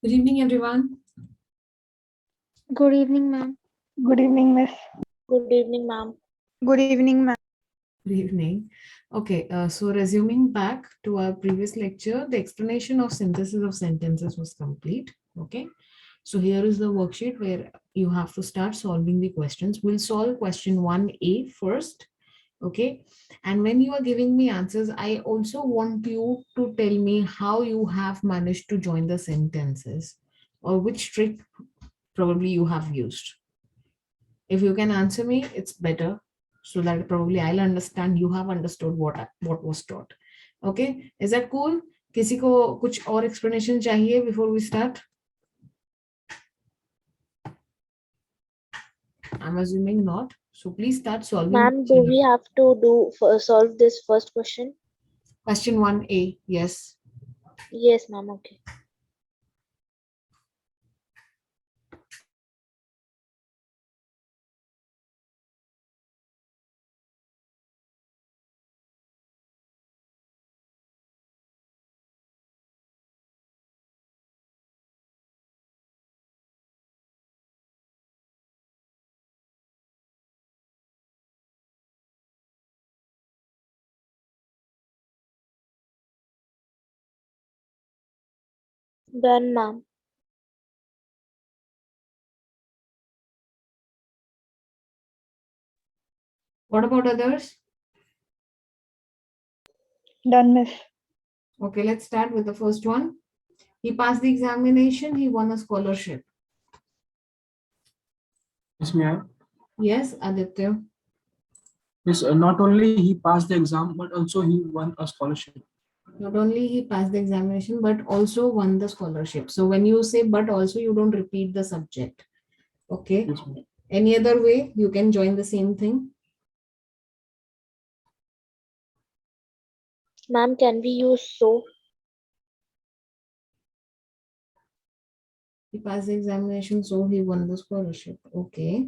Good evening, everyone. Good evening, ma'am. Good evening, miss. Good evening, ma'am. Good evening, ma'am. Good evening. Okay, so resuming back to our previous lecture, the explanation of synthesis of sentences was complete. Okay, so here is the worksheet where you have to start solving the questions. We'll solve question 1A first. Okay, and when you are giving me answers, I also want you to tell me how you have managed to join the sentences or which trick probably you have used. If you can answer me, it's better, so that probably I'll understand you have understood what was taught. Okay, is that cool? किसी को कुछ और explanation चाहिए before we start? I'm assuming not. So please start solving. Ma'am, do we have to solve this first question? Question 1A. Yes. Yes, ma'am. Okay. Done, ma'am. What about others? Done, miss. Okay, let's start with the first one. He passed the examination. He won a scholarship. Yes, ma'am. Yes, Aditya. Yes, not only he passed the exam, but also he won a scholarship. Not only he passed the examination, but also won the scholarship. So when you say but also, you don't repeat the subject. Okay. Yes, ma'am. Any other way you can join the same thing? Ma'am, can we use so? He passed the examination, so he won the scholarship. Okay.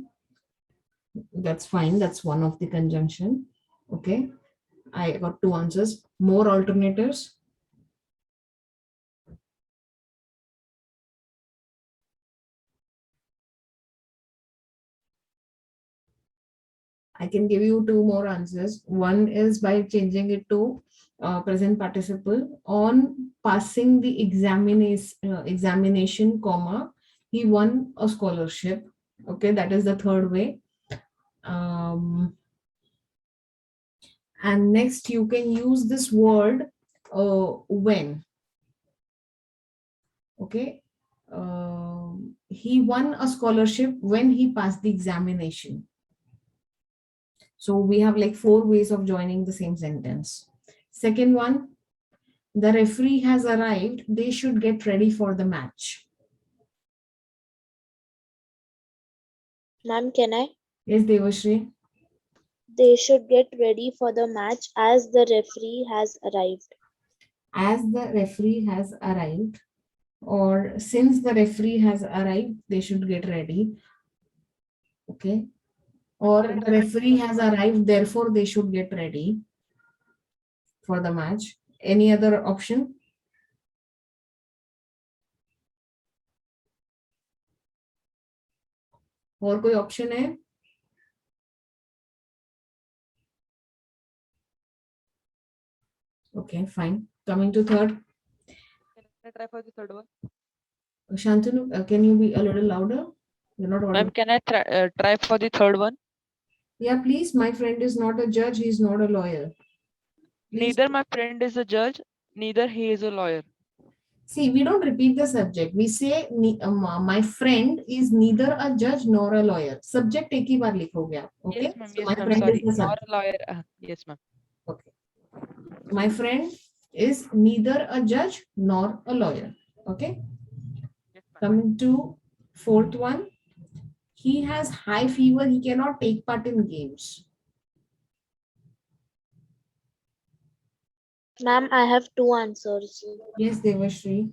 That's fine. That's one of the conjunction. Okay. I got two answers. More alternatives. I can give you two more answers. One is by changing it to present participle. On passing the examination, comma, he won a scholarship. Okay, that is the third way. And next, you can use this word when. Okay, he won a scholarship when he passed the examination. So we have like four ways of joining the same sentence. Second one, the referee has arrived. They should get ready for the match. Ma'am, can I? Yes, Devashri. They should get ready for the match as the referee has arrived. As the referee has arrived, or since the referee has arrived, they should get ready. Okay. Or the referee has arrived, therefore they should get ready for the match. Any other option? और कोई option है? Okay, fine. Coming to third. Can I try for the third one? Shantanu, can you be a little louder? You're not audible. Ma'am, can I try for the third one? Yeah, please. My friend is not a judge. He's not a lawyer. Please. Neither my friend is a judge, neither he is a lawyer. See, we don't repeat the subject. We say, my friend is neither a judge nor a lawyer. Subject एक ही बार लिखोगे आप. Okay. Yes, ma'am. So Yes, my ma'am. friend Sorry, is the nor subject. a lawyer. Yes, ma'am. Okay. My friend is neither a judge nor a lawyer. Okay. Yes, ma'am. Coming to fourth one. He has high fever. He cannot take part in games. Ma'am, I have two answers. Yes, Devashri.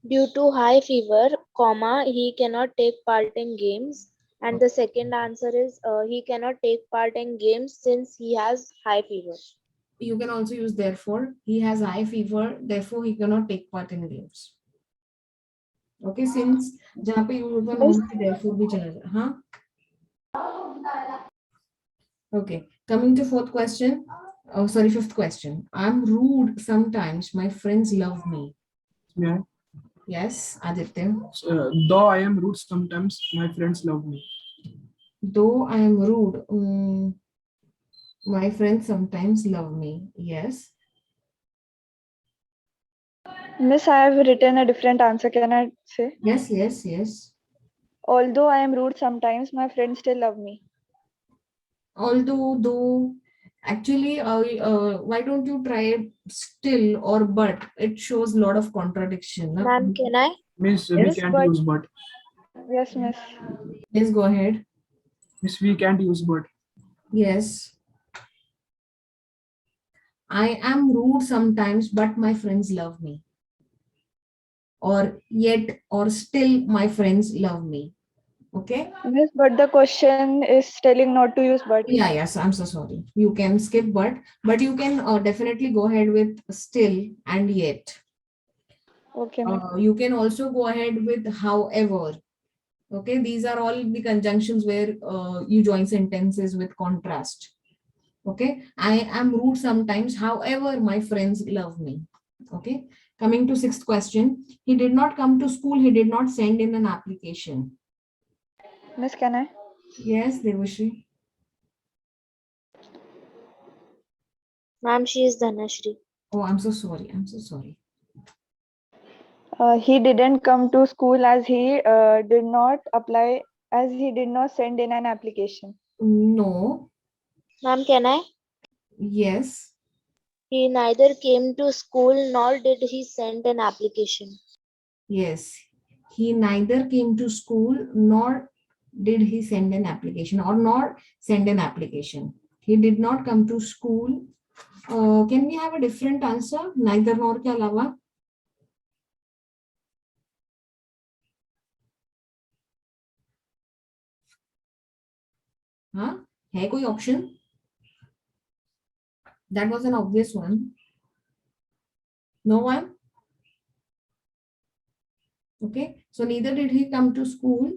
Due to high fever, comma, he cannot take part in games. And the second answer is he cannot take part in games since he has high fever. You can also use therefore. He has high fever, therefore he cannot take part in games. Okay, since जहाँ पे use होता है Miss, normally therefore भी चला जाए. हाँ. Okay, coming to fourth question. Oh, sorry, fifth question. I'm rude sometimes. My friends love me. Yeah. Yes, Aditya. Though I am rude sometimes, my friends love me. Though I am rude, my friends sometimes love me. Yes. Miss, I have written a different answer. Can I say? Yes, yes, yes. Although I am rude sometimes, my friends still love me. Although, though, actually, why don't you try still or but? It shows a lot of contradiction. Huh? Ma'am, can I? Means we Yes, can't but use but. yes, Miss. Please go ahead. Means we can't use but. Yes. I am rude sometimes, but my friends love me. Or yet, or still, my friends love me. Okay. Miss, but the question is telling not to use but. Yeah, yes, I'm so sorry. You can skip but you can definitely go ahead with still and yet. Okay, Miss. You can also go ahead with however. Okay, these are all the conjunctions where you join sentences with contrast. Okay, I am rude sometimes, however, my friends love me. Okay, coming to sixth question. He did not come to school, he did not send in an application. Miss, can I? Yes, Devushri. Ma'am, she is Dhanashri. Oh, I'm so sorry. I'm so sorry. He didn't come to school as he did not apply, as he did not send in an application. No. Ma'am, can I? Yes. He neither came to school nor did he send an application. Yes. He neither came to school nor did he send an application or nor send an application. He did not come to school. Can we have a different answer? Neither nor के अलावा? हाँ है कोई option? That was an obvious one. No one? Okay. So neither did he come to school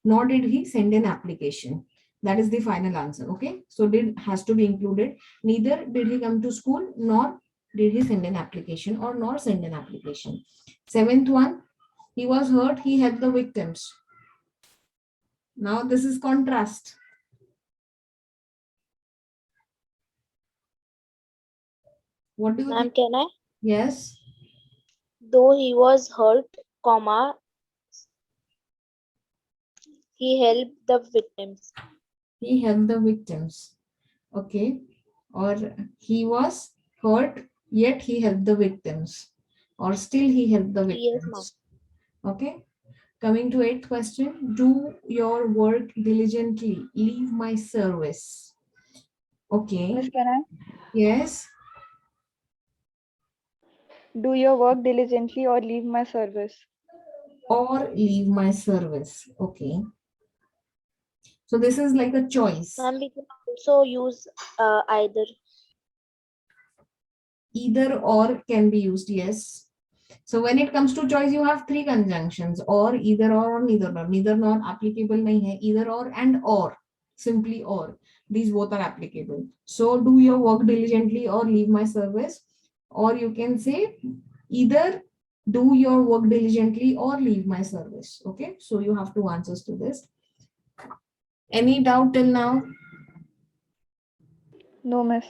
nor did he send an application. That is the final answer. Okay. So did has to be included. Neither did he come to school nor did he send an application or nor send an application. Seventh one, he was hurt, he helped the victims. Now this is contrast. What do you Ma'am, think? can I? Yes. Though he was hurt, comma, he helped the victims. He helped the victims. Okay. Or he was hurt, yet he helped the victims. Or still he helped the Yes, ma'am. victims. Okay. Coming to eighth question. Do your work diligently. Leave my service. Okay. Miss, can I? Yes. Do your work diligently or leave my service. Or leave my service. Okay. So this is like a choice. Ma'am, we can also use either. Either or can be used. Yes. So when it comes to choice, you have three conjunctions: or, either or neither nor. Neither nor applicable nahi hai. Either or and or. Simply or. These both are applicable. So do your work diligently or leave my service. Or you can say either do your work diligently or leave my service. Okay. So you have two answers to this. Any doubt till now? No, Miss.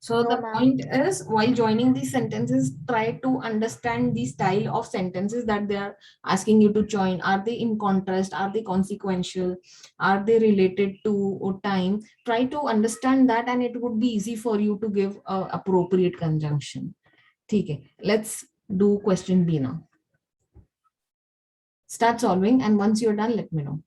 So No, the ma'am. point is, while joining these sentences, try to understand the style of sentences that they are asking you to join. Are they in contrast? Are they consequential? Are they related to time? Try to understand that, and it would be easy for you to give a appropriate conjunction. Okay, let's do question B now. Start solving, and once you're done, let me know.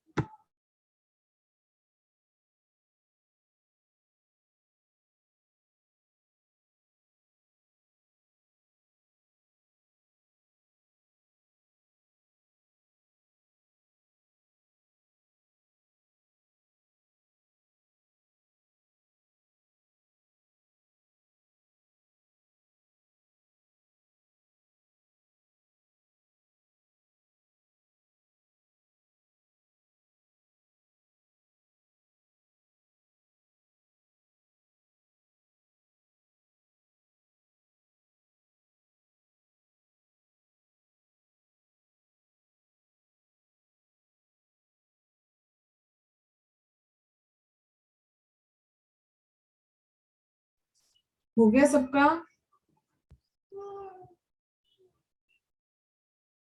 हो गया सबका?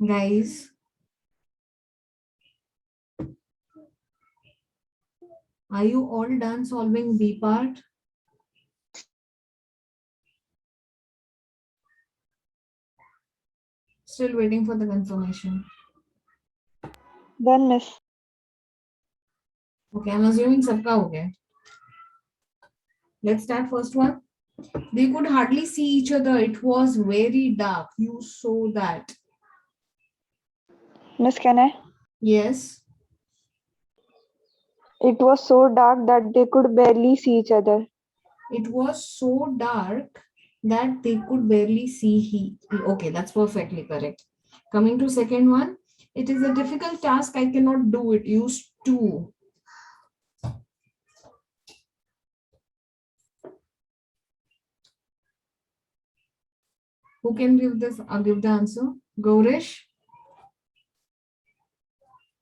Guys, are you all done solving B part? Still waiting for the confirmation. Done, miss. Okay, I'm assuming सबका हो गया. Let's start first one. They could hardly see each other. It was very dark. You saw that. Miss, can I? Yes. It was so dark that they could barely see each other. It was so dark that they could barely see he. Okay, that's perfectly correct. Coming to second one. It is a difficult task. I cannot do it. Use to. Who can give this? I'll give the answer. Gaurish.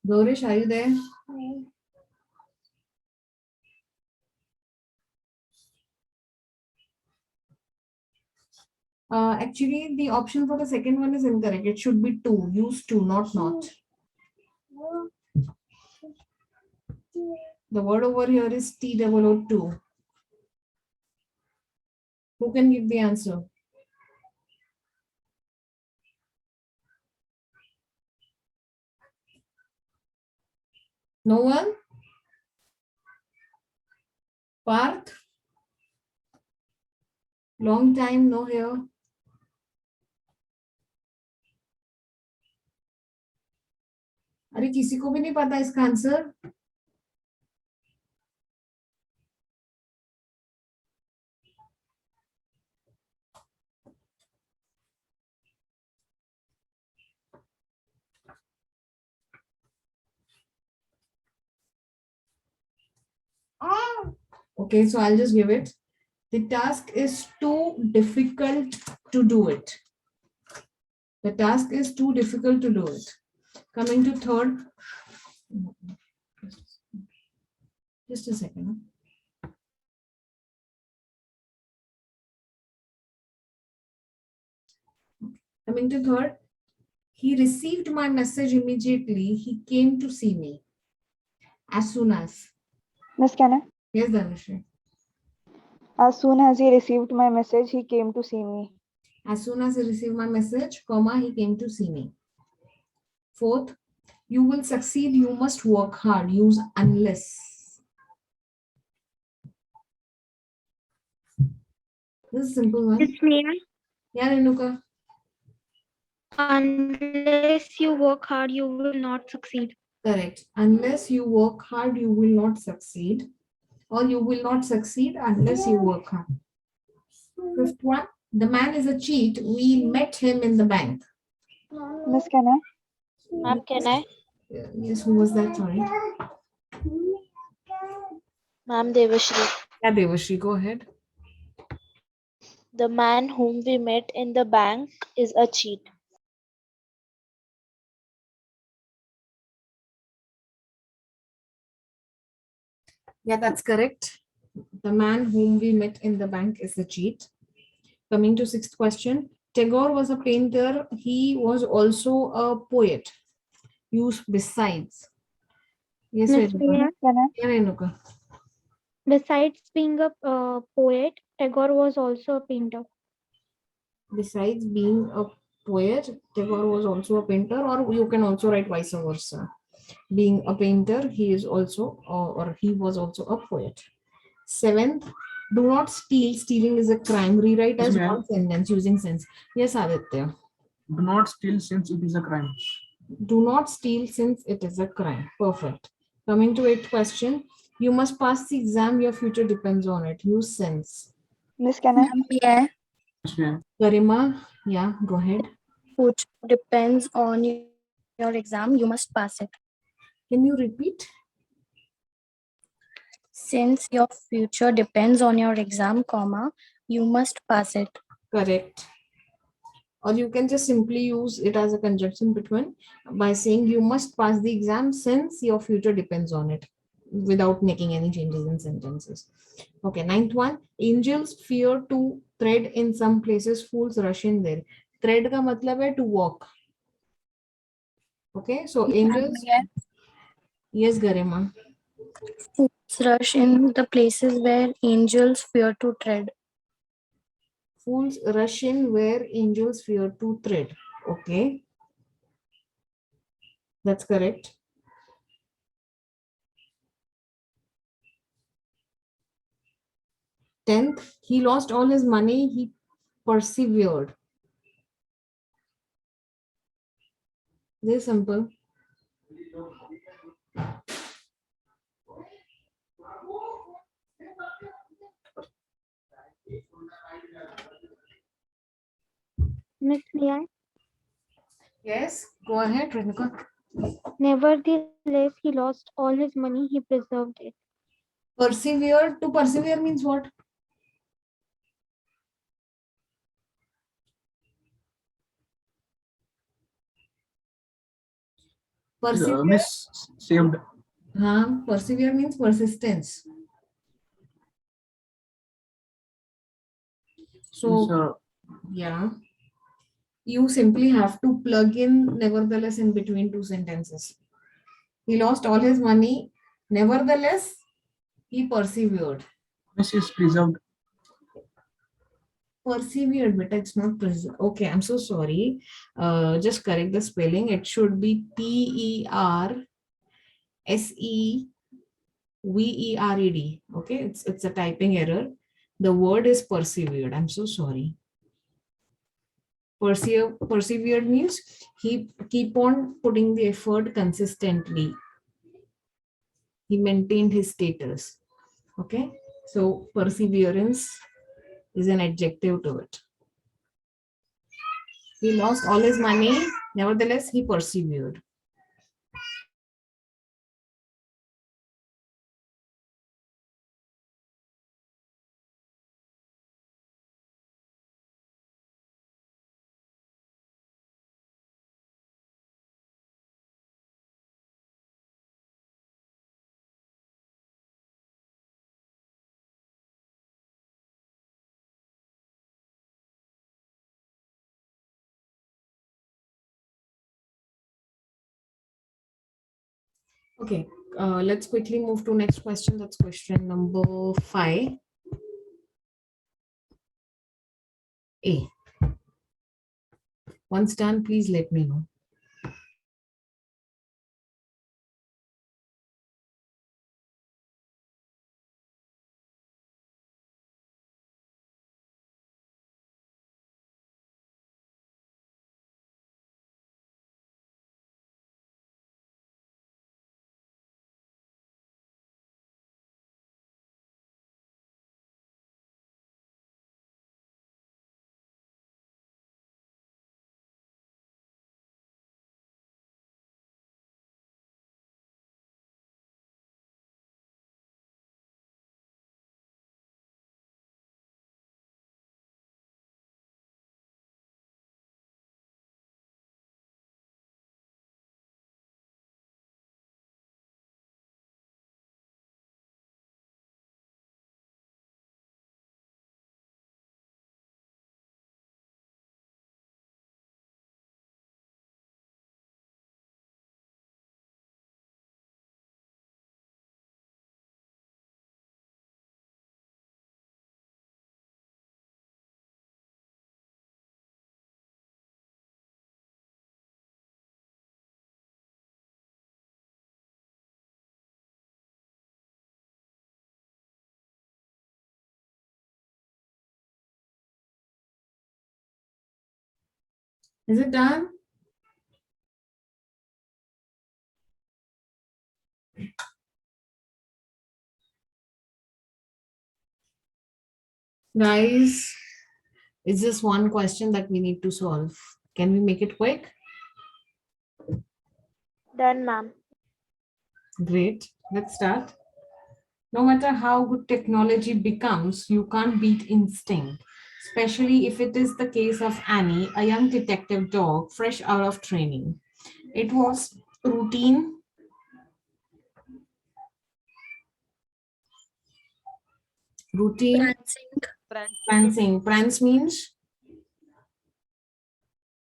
Gaurish, are you there? Actually, the option for the second one is incorrect. It should be to. Use to, not not. The word over here is T-O-O-2. Who can give the answer? No one? Parth? Long time no here. अरे किसी को भी नहीं पता इसका answer? Okay, so I'll just give it. The task is too difficult to do it. The task is too difficult to do it. Coming to third. Just a second. Coming to third. He received my message immediately. He came to see me. As soon as. Miss, can I? Yes, Dhanashri. As soon as he received my message, he came to see me. As soon as he received my message, comma, he came to see me. Fourth, you will succeed. You must work hard. Use unless. This is simple one. It's me. Yeah, Renuka. Unless you work hard, you will not succeed. Correct. Unless you work hard, you will not succeed. Or you will not succeed unless you work hard. Fifth one, the man is a cheat. We met him in the bank. Miss, can I? Ma'am, can I? Yes, who was that? Sorry. Ma'am, Devashri. Yeah, Devashri, go ahead. The man whom we met in the bank is a cheat. Yeah, that's correct. The man whom we met in the bank is a cheat. Coming to sixth question. Tagore was a painter. He was also a poet. Use besides. Yes, Miss Renuka. Priya, Can I? Yeah, Renuka. besides being a poet, Tagore was also a painter. Besides being a poet, Tagore was also a painter, or you can also write vice versa. Being a painter, he is also, or he was also a poet. Seventh, do not steal. Stealing is a crime. Rewrite Yes, as ma'am. one sentence using sense. Yes, Aditya. Do not steal since it is a crime. Do not steal since it is a crime. Perfect. Coming to eighth question. You must pass the exam. Your future depends on it. Use sense. Miss, can I? Yeah, Yes, ma'am. Garima, yeah, go ahead. which depends on your exam, you must pass it. Can you repeat? Since your future depends on your exam, comma, you must pass it. Correct. Or you can just simply use it as a conjunction between by saying you must pass the exam since your future depends on it. without making any changes in sentences. Okay, ninth one. Angels fear to tread in some places, fools rush in there. Tread का मतलब है to walk. Okay, so angels. Yes, Garima. Fools rush in the places where angels fear to tread. Fools rush in where angels fear to tread. Okay, that's correct. 10th, he lost all his money, he persevered. This is simple. Miss, may I? Yes, go ahead, Renuka. Nevertheless, he lost all his money, he preserved it. Persevere. To persevere means what? Persevere. Miss saved. Persevere means persistence. So, Miss, yeah, you simply have to plug in nevertheless in between two sentences. He lost all his money. Nevertheless, he persevered. Miss is preserved. Persevered, but it's not preserved. Okay, I'm so sorry. Just correct the spelling. It should be Persevered. Okay, it's a typing error. The word is persevered. I'm so sorry. Persevered means he keep on putting the effort consistently. He maintained his status. Okay, so perseverance is an adjective to it. He lost all his money, nevertheless he persevered. Okay, let's quickly move to next question. That's question number 5. A. Once done, please let me know. Is it done? Guys, it's just one question that we need to solve. Can we make it quick? Done, ma'am. Great. Let's start. No matter how good technology becomes, you can't beat instinct, especially if it is the case of Annie, a young detective dog fresh out of training. It was routine. Routine. Prancing. Prancing. Prance means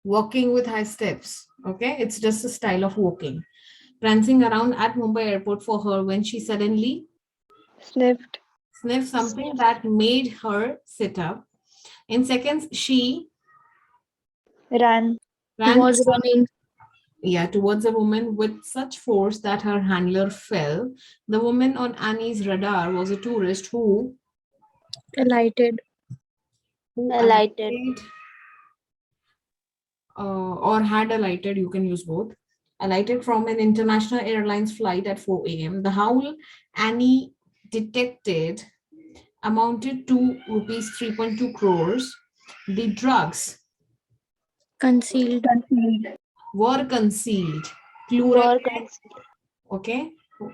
walking with high steps. Okay, it's just a style of walking. Prancing around at Mumbai airport for her when she suddenly Sniffed. sniffed something that made her sit up. In seconds, she Ran. ran Was running. towards a woman with such force that her handler fell. The woman on Annie's radar was a tourist who Alighted. Alighted. Or had alighted, you can use both. Alighted from an international airlines flight at 4 a.m. The howl Annie detected amounted to rupees 3.2 crores. The drugs Concealed. were concealed. Plural. Were concealed. Okay.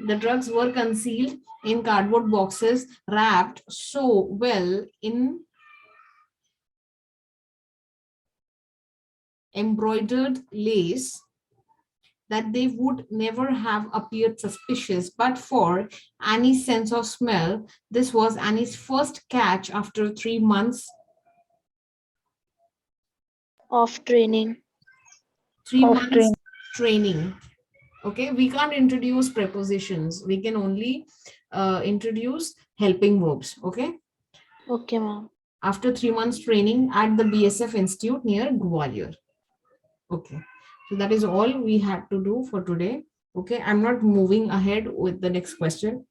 The drugs were concealed in cardboard boxes wrapped so well in embroidered lace that they would never have appeared suspicious. But for Annie's sense of smell, this was Annie's first catch after 3 months. Of training. 3 Of months training. Okay, we can't introduce prepositions. We can only introduce helping verbs. Okay. Okay, ma'am. After 3 months training at the BSF Institute near Gwalior. Okay, so that is all we had to do for today. Okay, I'm not moving ahead with the next question.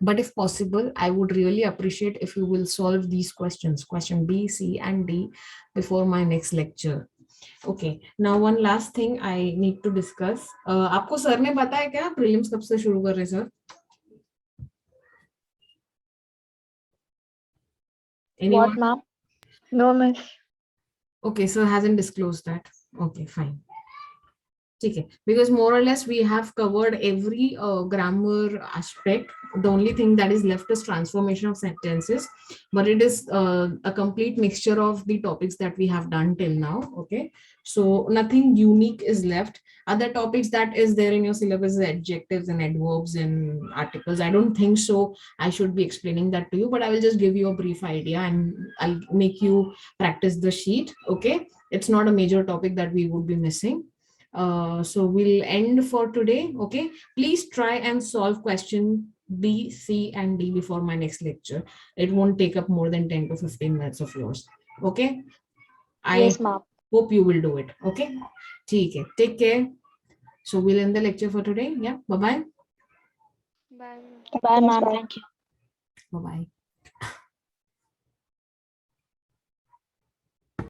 But if possible, I would really appreciate if you will solve these questions, question B, C, and D, before my next lecture. Okay, now one last thing I need to discuss. आपको sir ने बताया क्या prelims कब से शुरू कर रहे sir? What, ma'am? No, miss. Okay, sir hasn't disclosed that. Okay, fine. Okay, because more or less we have covered every grammar aspect. The only thing that is left is transformation of sentences, but it is a complete mixture of the topics that we have done till now. Okay, so nothing unique is left. Other topics that is there in your syllabus is adjectives and adverbs and articles. I don't think so I should be explaining that to you, but I will just give you a brief idea and I'll make you practice the sheet. Okay, it's not a major topic that we would be missing. So we'll end for today. Okay, please try and solve question B, C, and D before my next lecture. It won't take up more than 10 to 15 minutes of yours. Okay, Yes, ma'am. hope you will do it. Okay, take care. So we'll end the lecture for today. Yeah, bye-bye. Bye, ma'am. Thank you. Bye-bye.